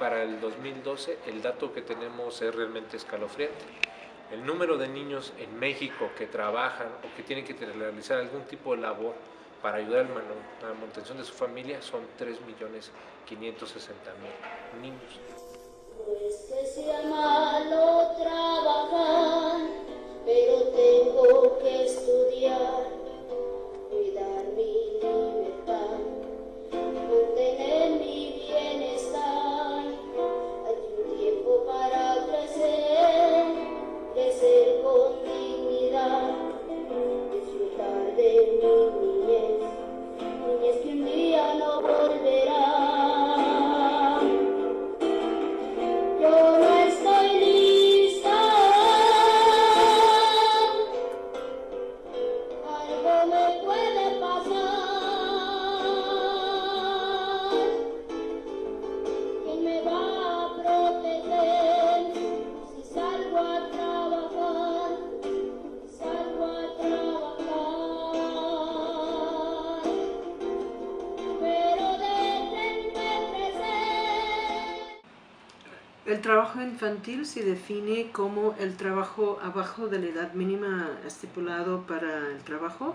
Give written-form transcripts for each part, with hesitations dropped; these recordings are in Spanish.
para el 2012 el dato que tenemos es realmente escalofriante. El número de niños en México que trabajan o que tienen que realizar algún tipo de labor para ayudar a la manutención de su familia son 3.560.000 niños. No es que sea malo trabajar, pero tengo que estudiar, cuidar mi libertad, mantener mi bienestar. Hay un tiempo para crecer, crecer con dignidad, disfrutar de mi niñez, niñez que un día no volverá. Yo no estoy lista, algo me puede pasar. ¿Quién me va a proteger si salgo a trabajar? Salgo a trabajar, pero déjenme crecer. El trabajo infantil se define como el trabajo abajo de la edad mínima estipulado para el trabajo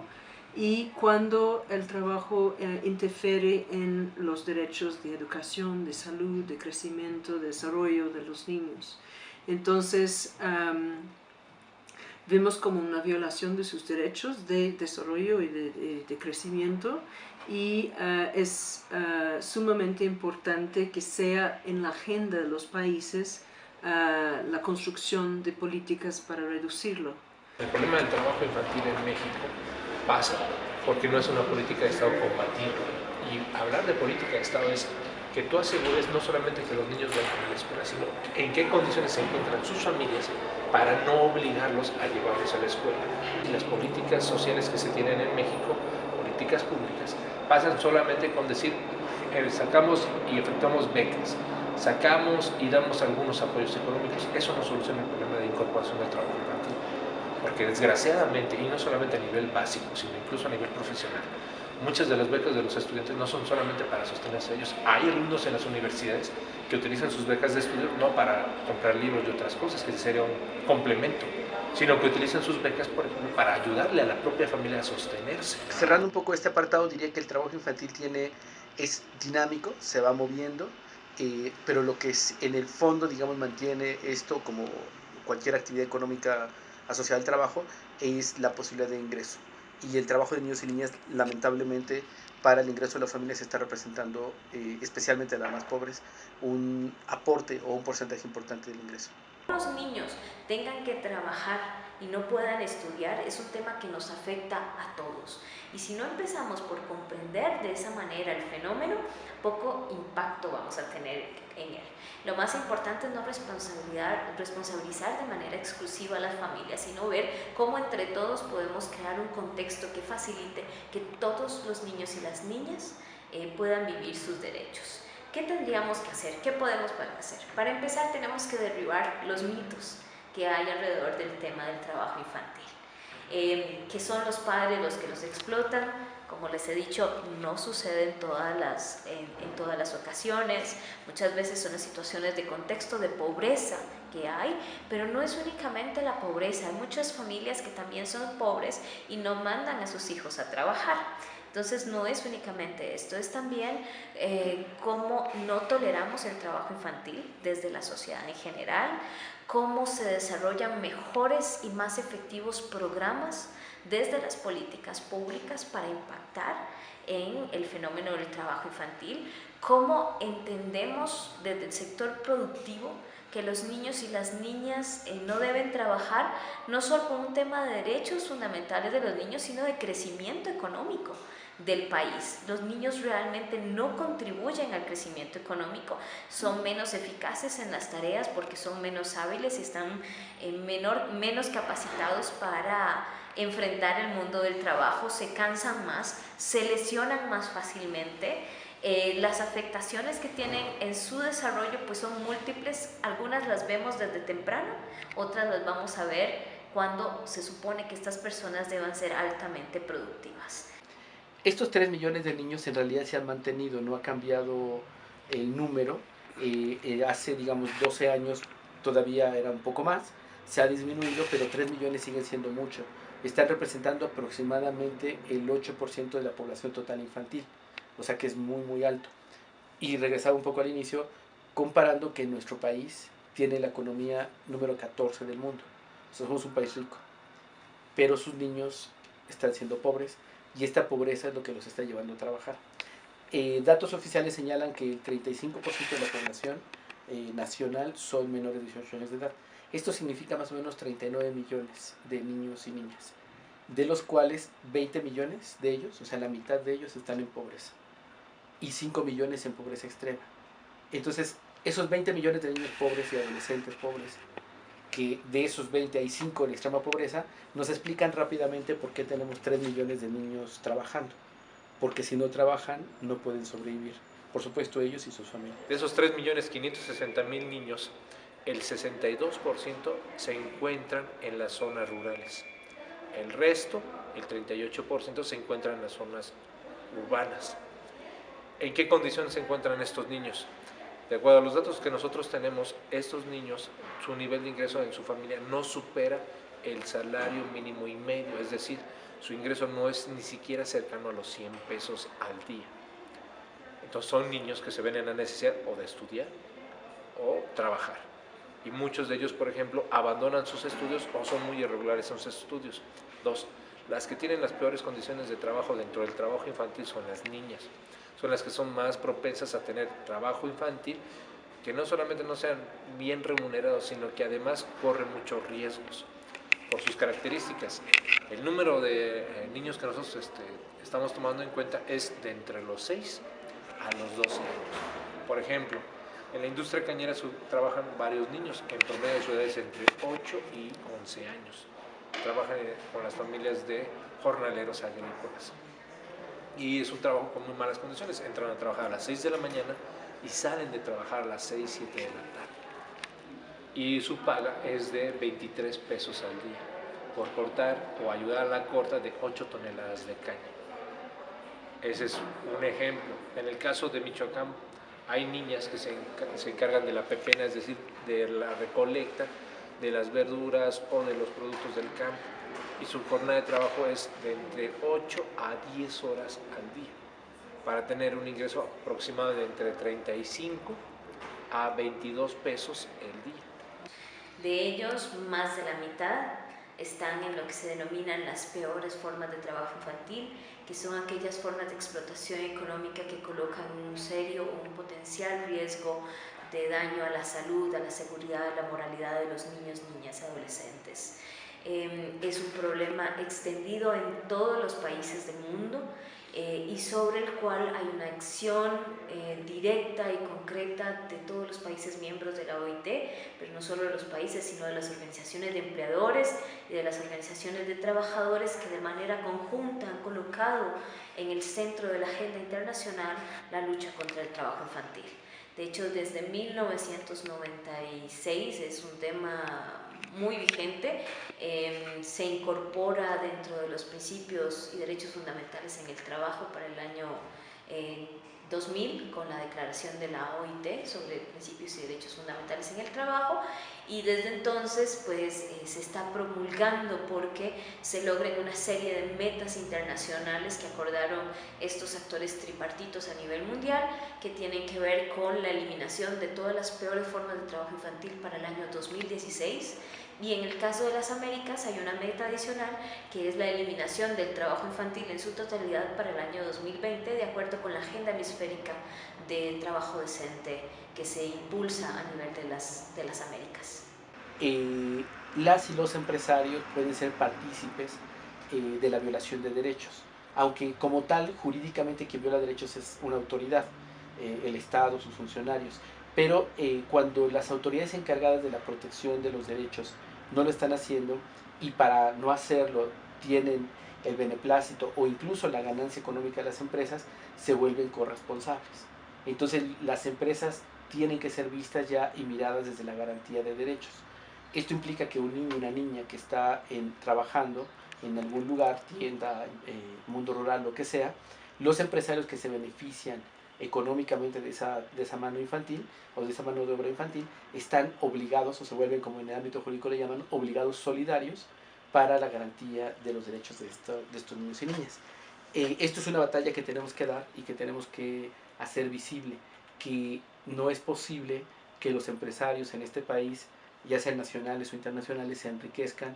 y cuando el trabajo interfiere en los derechos de educación, de salud, de crecimiento, de desarrollo de los niños. Entonces, vemos como una violación de sus derechos de desarrollo y de crecimiento y es sumamente importante que sea en la agenda de los países la construcción de políticas para reducirlo. El problema del trabajo infantil en México pasa porque no es una política de Estado combatirlo. Y hablar de política de Estado es que tú asegures no solamente que los niños vayan a la escuela, sino en qué condiciones se encuentran sus familias para no obligarlos a llevarlos a la escuela. Y las políticas sociales que se tienen en México, políticas públicas, pasan solamente con decir, sacamos y efectuamos becas, sacamos y damos algunos apoyos económicos. Eso no soluciona el problema de incorporación del trabajo infantil. Porque desgraciadamente, y no solamente a nivel básico, sino incluso a nivel profesional, muchas de las becas de los estudiantes no son solamente para sostenerse a ellos. Hay alumnos en las universidades que utilizan sus becas de estudio no para comprar libros y otras cosas, que sería un complemento, sino que utilizan sus becas, por ejemplo, para ayudarle a la propia familia a sostenerse. Cerrando un poco este apartado, diría que el trabajo infantil es dinámico, se va moviendo, pero lo que es, en el fondo, digamos, mantiene esto como cualquier actividad económica asociada al trabajo, es la posibilidad de ingreso. Y el trabajo de niños y niñas, lamentablemente, para el ingreso de las familias está representando, especialmente a las más pobres, un aporte o un porcentaje importante del ingreso. Los niños tengan que trabajar y no puedan estudiar es un tema que nos afecta a todos. Y si no empezamos por comprender de esa manera el fenómeno, poco impacto vamos a tener en él. Lo más importante es no responsabilizar de manera exclusiva a las familias, sino ver cómo entre todos podemos crear un contexto que facilite que todos los niños y las niñas puedan vivir sus derechos. ¿Qué tendríamos que hacer? ¿Qué podemos hacer? Para empezar, tenemos que derribar los mitos que hay alrededor del tema del trabajo infantil. Que son los padres los que los explotan. Como les he dicho, no sucede en todas las ocasiones. Muchas veces son en situaciones de contexto de pobreza que hay, pero no es únicamente la pobreza. Hay muchas familias que también son pobres y no mandan a sus hijos a trabajar. Entonces no es únicamente esto, es también cómo no toleramos el trabajo infantil desde la sociedad en general, cómo se desarrollan mejores y más efectivos programas desde las políticas públicas para impactar en el fenómeno del trabajo infantil, cómo entendemos desde el sector productivo que los niños y las niñas no deben trabajar no solo por un tema de derechos fundamentales de los niños, sino de crecimiento económico del país. Los niños realmente no contribuyen al crecimiento económico, son menos eficaces en las tareas porque son menos hábiles y están menos capacitados para enfrentar el mundo del trabajo, se cansan más, se lesionan más fácilmente. Las afectaciones que tienen en su desarrollo pues son múltiples, algunas las vemos desde temprano, otras las vamos a ver cuando se supone que estas personas deban ser altamente productivas. Estos 3 millones de niños en realidad se han mantenido, no ha cambiado el número, hace, digamos, 12 años todavía era un poco más, se ha disminuido, pero 3 millones siguen siendo mucho. Están representando aproximadamente el 8% de la población total infantil, o sea que es muy, muy alto. Y regresaba un poco al inicio, comparando que nuestro país tiene la economía número 14 del mundo. O sea, somos un país rico, pero sus niños están siendo pobres y esta pobreza es lo que los está llevando a trabajar. Datos oficiales señalan que el 35% de la población nacional son menores de 18 años de edad. Esto significa más o menos 39 millones de niños y niñas, de los cuales 20 millones de ellos, o sea, la mitad de ellos están en pobreza y 5 millones en pobreza extrema. Entonces, esos 20 millones de niños pobres y adolescentes pobres, que de esos 20 hay 5 en extrema pobreza, nos explican rápidamente por qué tenemos 3 millones de niños trabajando. Porque si no trabajan, no pueden sobrevivir. Por supuesto, ellos y sus familias. De esos 3.560.000 niños, el 62% se encuentran en las zonas rurales. El resto, el 38%, se encuentran en las zonas urbanas. ¿En qué condiciones se encuentran estos niños? De acuerdo a los datos que nosotros tenemos, estos niños, su nivel de ingreso en su familia no supera el salario mínimo y medio, es decir, su ingreso no es ni siquiera cercano a los 100 pesos al día. Entonces son niños que se ven en la necesidad o de estudiar o trabajar. Y muchos de ellos, por ejemplo, abandonan sus estudios o son muy irregulares en sus estudios. 2. Las que tienen las peores condiciones de trabajo dentro del trabajo infantil son las niñas. Son las que son más propensas a tener trabajo infantil, que no solamente no sean bien remunerados, sino que además corren muchos riesgos por sus características. El número de niños que nosotros estamos tomando en cuenta es de entre los 6 a los 12 años. Por ejemplo, en la industria cañera trabajan varios niños, que en promedio de su edad es entre 8 y 11 años. Trabajan con las familias de jornaleros agrícolas. Y es un trabajo con muy malas condiciones. Entran a trabajar a las 6 de la mañana y salen de trabajar a las 6, 7 de la tarde. Y su paga es de 23 pesos al día por cortar o ayudar a la corta de 8 toneladas de caña. Ese es un ejemplo. En el caso de Michoacán, hay niñas que se encargan de la pepena, es decir, de la recolecta de las verduras o de los productos del campo. Y su jornada de trabajo es de entre 8 a 10 horas al día, para tener un ingreso aproximado de entre 35 a 22 pesos el día. De ellos, más de la mitad están en lo que se denominan las peores formas de trabajo infantil, que son aquellas formas de explotación económica que colocan un serio o un potencial riesgo de daño a la salud, a la seguridad, a la moralidad de los niños, niñas y adolescentes. Es un problema extendido en todos los países del mundo y sobre el cual hay una acción directa y concreta de todos los países miembros de la OIT, pero no solo de los países, sino de las organizaciones de empleadores y de las organizaciones de trabajadores que de manera conjunta han colocado en el centro de la agenda internacional la lucha contra el trabajo infantil. De hecho, desde 1996 es un tema muy vigente, se incorpora dentro de los principios y derechos fundamentales en el trabajo para el año 2000 con la declaración de la OIT sobre principios y derechos fundamentales en el trabajo, y desde entonces pues se está promulgando porque se logren una serie de metas internacionales que acordaron estos actores tripartitos a nivel mundial, que tienen que ver con la eliminación de todas las peores formas de trabajo infantil para el año 2016. Y en el caso de las Américas hay una meta adicional, que es la eliminación del trabajo infantil en su totalidad para el año 2020, de acuerdo con la Agenda Hemisférica de Trabajo Decente que se impulsa a nivel de las Américas. Las y los empresarios pueden ser partícipes de la violación de derechos, aunque como tal, jurídicamente quien viola derechos es una autoridad, el Estado, sus funcionarios. Pero cuando las autoridades encargadas de la protección de los derechos no lo están haciendo, y para no hacerlo tienen el beneplácito o incluso la ganancia económica de las empresas, se vuelven corresponsables. Entonces las empresas tienen que ser vistas ya y miradas desde la garantía de derechos. Esto implica que un niño o una niña que está trabajando en algún lugar, tienda, mundo rural, lo que sea, los empresarios que se benefician económicamente de esa mano infantil o de esa mano de obra infantil, están obligados, o se vuelven, como en el ámbito jurídico le llaman, obligados solidarios para la garantía de los derechos de estos niños y niñas. Esto es una batalla que tenemos que dar y que tenemos que hacer visible, que no es posible que los empresarios en este país, ya sean nacionales o internacionales, se enriquezcan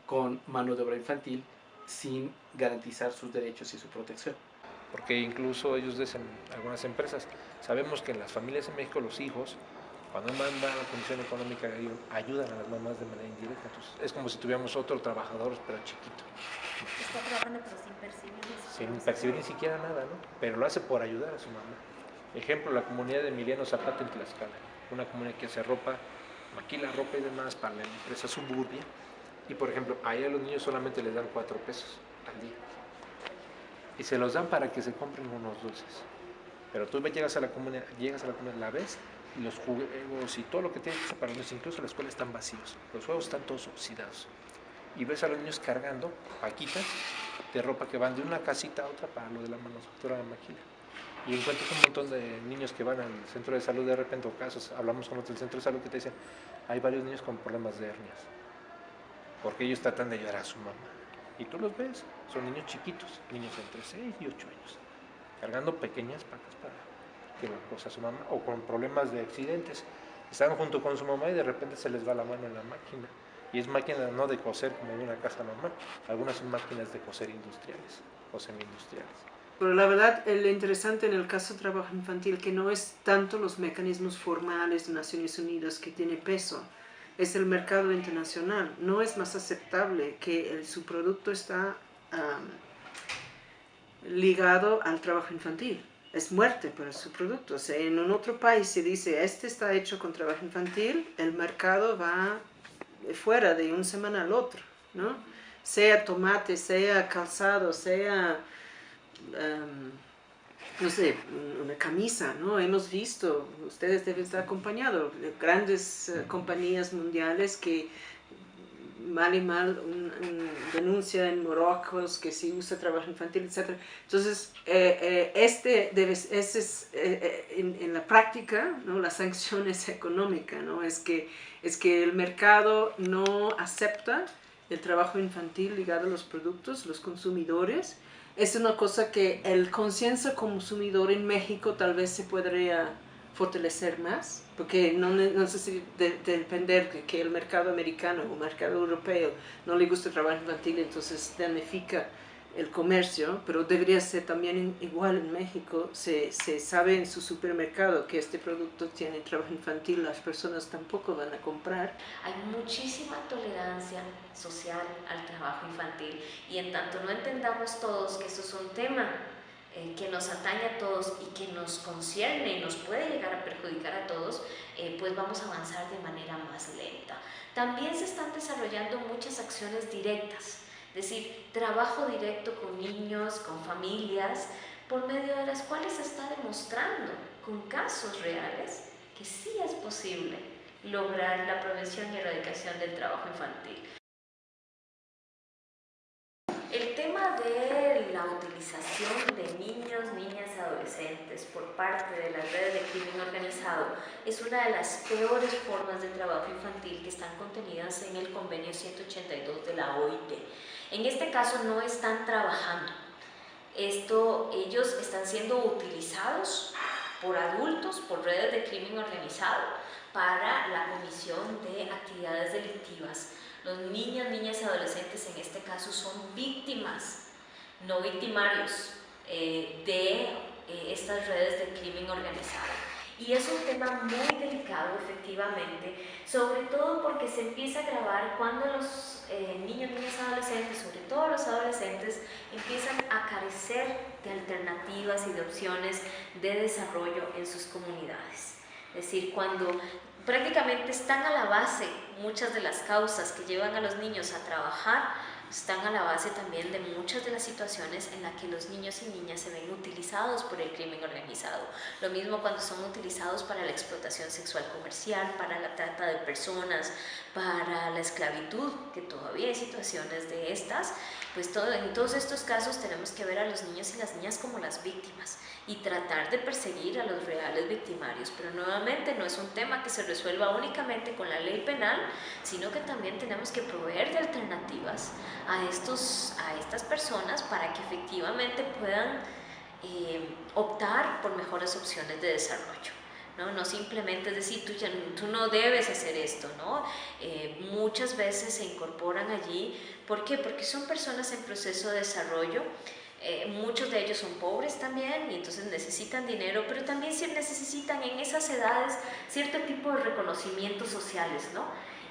con mano de obra infantil sin garantizar sus derechos y su protección. Porque incluso ellos dicen, algunas empresas, sabemos que en las familias en México los hijos, cuando mandan la condición económica, ayudan a las mamás de manera indirecta. Entonces, es como si tuviéramos otro trabajador, pero chiquito. Está trabajando pero sin percibir eso. Sin percibir ni siquiera nada, ¿no? Pero lo hace por ayudar a su mamá. Ejemplo, la comunidad de Emiliano Zapata en Tlaxcala, una comunidad que hace ropa, maquila ropa y demás para la empresa Suburbia. Y por ejemplo, ahí a los niños solamente les dan 4 pesos al día. Y se los dan para que se compren unos dulces. Pero tú llegas a la comunidad, la ves, y los juegos y todo lo que tienes que hacer para los niños, incluso la escuela, están vacíos. Los juegos están todos oxidados. Y ves a los niños cargando paquitas de ropa que van de una casita a otra para lo de la manufactura de la maquila. Y encuentras un montón de niños que van al centro de salud de repente, o casos, hablamos con los del centro de salud que te dicen, hay varios niños con problemas de hernias, porque ellos tratan de ayudar a su mamá. Y tú los ves, son niños chiquitos, niños entre 6 y 8 años, cargando pequeñas pacas para que lo cosa su mamá, o con problemas de accidentes. Están junto con su mamá y de repente se les va la mano en la máquina. Y es máquina no de coser como en una casa normal, algunas son máquinas de coser industriales o semi-industriales. Pero la verdad, lo interesante en el caso de trabajo infantil, que no es tanto los mecanismos formales de Naciones Unidas que tiene peso, es el mercado internacional. No es más aceptable que su producto está ligado al trabajo infantil. Es muerte para su producto. O sea, en un otro país se dice, este está hecho con trabajo infantil, el mercado va fuera de una semana al otro, ¿no? Sea tomate, sea calzado, sea, no sé, una camisa, ¿no? Hemos visto, ustedes deben estar acompañados, grandes compañías mundiales que mal y mal denuncia en Marruecos que se usa trabajo infantil, etc. Entonces, en la práctica, ¿no? La sanción es económica, ¿no? Es que el mercado no acepta el trabajo infantil ligado a los productos, los consumidores. Es una cosa que el conciencia consumidor en México tal vez se podría fortalecer más, porque no sé si depender de que el mercado americano o el mercado europeo no le gusta el trabajo infantil, entonces damnifica el comercio, pero debería ser también igual en México. Se sabe en su supermercado que este producto tiene trabajo infantil, las personas tampoco van a comprar. Hay muchísima tolerancia social al trabajo infantil y en tanto no entendamos todos que esto es un tema que nos atañe a todos y que nos concierne y nos puede llegar a perjudicar a todos, pues vamos a avanzar de manera más lenta. También se están desarrollando muchas acciones directas, es decir, trabajo directo con niños, con familias, por medio de las cuales se está demostrando con casos reales que sí es posible lograr la prevención y erradicación del trabajo infantil. El tema de la utilización de niños, niñas y adolescentes por parte de las redes de crimen organizado es una de las peores formas de trabajo infantil que están contenidas en el convenio 182 de la OIT. En este caso no están trabajando. Ellos están siendo utilizados por adultos, por redes de crimen organizado, para la comisión de actividades delictivas. Los niños, niñas y adolescentes en este caso son víctimas, no victimarios de estas redes de crimen organizado. Y es un tema muy delicado, efectivamente, sobre todo porque se empieza a agravar cuando los niños, niñas y adolescentes, sobre todo los adolescentes, empiezan a carecer de alternativas y de opciones de desarrollo en sus comunidades. Es decir, cuando prácticamente están a la base muchas de las causas que llevan a los niños a trabajar, están a la base también de muchas de las situaciones en las que los niños y niñas se ven utilizados por el crimen organizado. Lo mismo cuando son utilizados para la explotación sexual comercial, para la trata de personas, para la esclavitud, que todavía hay situaciones de estas, Pues en todos estos casos tenemos que ver a los niños y las niñas como las víctimas y tratar de perseguir a los reales victimarios. Pero nuevamente no es un tema que se resuelva únicamente con la ley penal, sino que también tenemos que proveer de alternativas a estas personas para que efectivamente puedan optar por mejores opciones de desarrollo. No simplemente decir, tú no debes hacer esto, ¿no? Muchas veces se incorporan allí. ¿Por qué? Porque son personas en proceso de desarrollo. Muchos de ellos son pobres también y entonces necesitan dinero, pero también necesitan en esas edades cierto tipo de reconocimientos sociales, ¿no?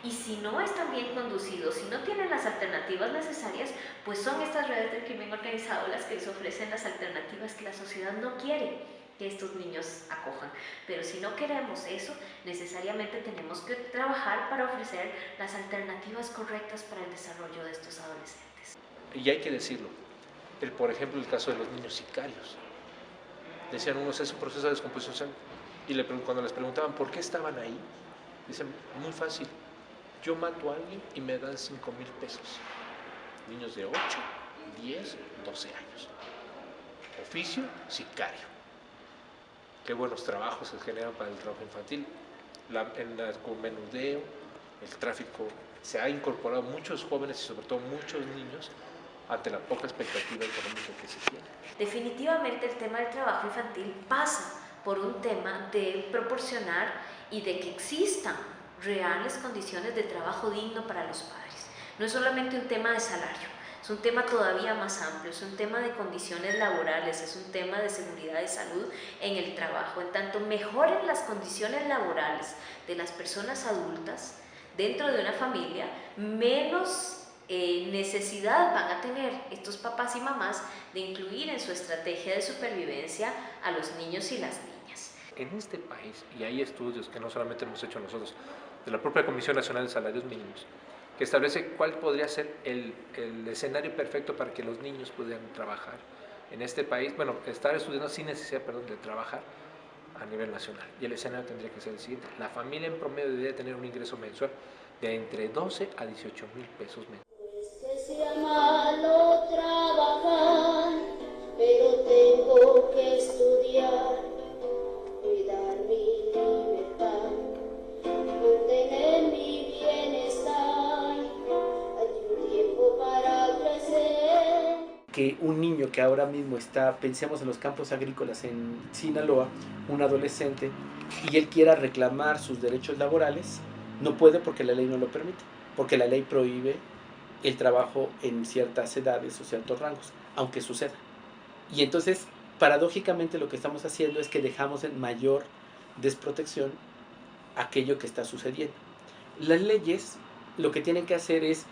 Y si no están bien conducidos, si no tienen las alternativas necesarias, pues son estas redes del crimen organizado las que les ofrecen las alternativas que la sociedad no quiere que estos niños acojan. Pero si no queremos eso, necesariamente tenemos que trabajar para ofrecer las alternativas correctas para el desarrollo de estos adolescentes. Y hay que decirlo, por ejemplo, el caso de los niños sicarios. Decían unos, es un proceso de descomposición. Y cuando les preguntaban por qué estaban ahí, dicen, muy fácil, yo mato a alguien y me dan 5,000 pesos. Niños de 8, 10, 12 años. Oficio, sicario. Qué buenos trabajos se generan para el trabajo infantil. El narcomenudeo, el tráfico, se ha incorporado muchos jóvenes y sobre todo muchos niños ante la poca expectativa económica que se tiene. Definitivamente el tema del trabajo infantil pasa por un tema de proporcionar y de que existan reales condiciones de trabajo digno para los padres. No es solamente un tema de salario, es un tema todavía más amplio, es un tema de condiciones laborales, es un tema de seguridad de salud en el trabajo. En tanto mejoren las condiciones laborales de las personas adultas dentro de una familia, menos necesidad van a tener estos papás y mamás de incluir en su estrategia de supervivencia a los niños y las niñas. En este país, y hay estudios que no solamente hemos hecho nosotros, de la propia Comisión Nacional de Salarios Mínimos, que establece cuál podría ser el escenario perfecto para que los niños pudieran trabajar en este país, bueno, estar estudiando sin necesidad, de trabajar a nivel nacional. Y el escenario tendría que ser el siguiente: la familia en promedio debería tener un ingreso mensual de entre 12 a 18,000 pesos mensuales. Que sea malo trabajar, pero tengo que estudiar, cuidar mi libertad, mantener mi bienestar, hay un tiempo para crecer. Que un niño que ahora mismo está, pensemos en los campos agrícolas en Sinaloa, un adolescente, y él quiera reclamar sus derechos laborales, no puede porque la ley no lo permite, porque la ley prohíbe el trabajo en ciertas edades o ciertos rangos, aunque suceda. Y entonces, paradójicamente, lo que estamos haciendo es que dejamos en mayor desprotección aquello que está sucediendo. Las leyes lo que tienen que hacer es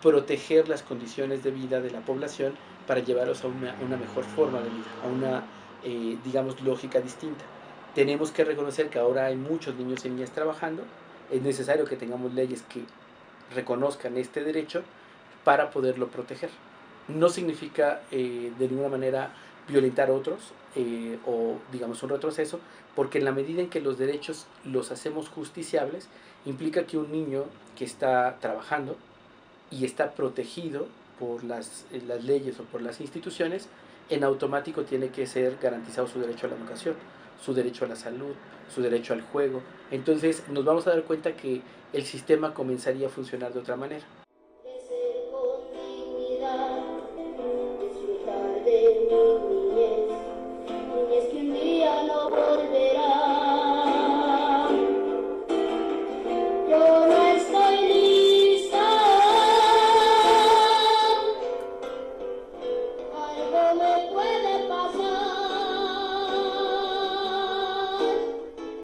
proteger las condiciones de vida de la población para llevarlos a una mejor forma de vida, a una, digamos, lógica distinta. Tenemos que reconocer que ahora hay muchos niños y niñas trabajando, es necesario que tengamos leyes que reconozcan este derecho para poderlo proteger. No significa de ninguna manera violentar a otros o digamos un retroceso, porque en la medida en que los derechos los hacemos justiciables, implica que un niño que está trabajando y está protegido por las leyes o por las instituciones, en automático tiene que ser garantizado su derecho a la educación, su derecho a la salud, su derecho al juego. Entonces nos vamos a dar cuenta que el sistema comenzaría a funcionar de otra manera.